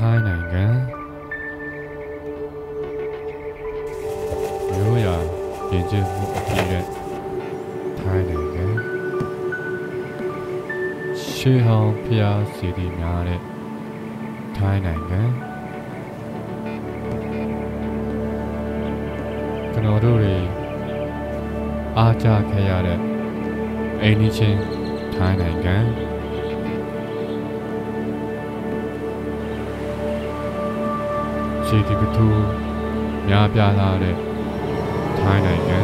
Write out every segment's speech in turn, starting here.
ထိုင်းနိုင်ငံရိုးရာယဉ်ကျေးမှုအပြည့်နဲ့ထိုင်းနိုင်ငံရှေးဟောင်းဖျားစီတီများတဲ့ထိုင်းနိုင်ငံကျွန်တော်တို့တွေအားကြခဲ့ရတဲ့အိမ်နီးချင်းထိုင်းနိုင်ငံစီတီပတူများပြားလာတဲ့ထိုင်းနိုင်ငံ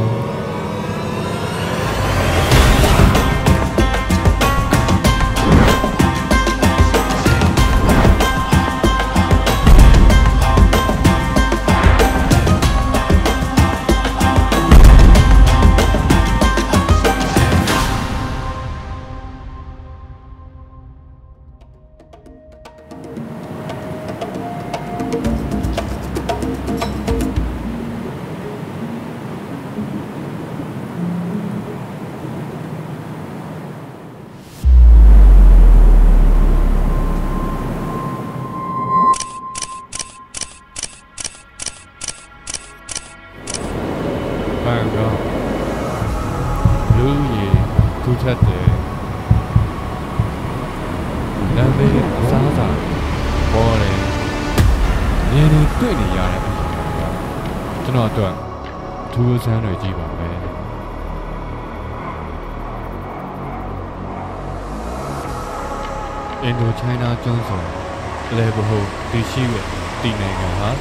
ဘန်ကောက်လူရီထူထပ်တဲ့လမ်းဘေးအစားအစာပေါ်တယ်နေနေတွေ့နေရတဲ့ကျွန်တော်အတွက်ထူးဆန်းတွေကြည့်ပါမယ်အင်ဒိုချိုင်းနာကျွန်းစုံလေဘဟုတည်ရှိတဲ့တည်နိုင်ငံဟာ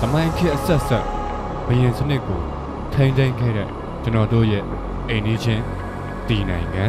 သမိုင်းခေတ်အဆက်ဆက်ဘယင်စနစ်ကိုထိန်းသိမ်းခဲ့တဲ့ကျွန်တော်တို့ရဲ့အိမ်နီးချင်းတည်နိုင်ငံ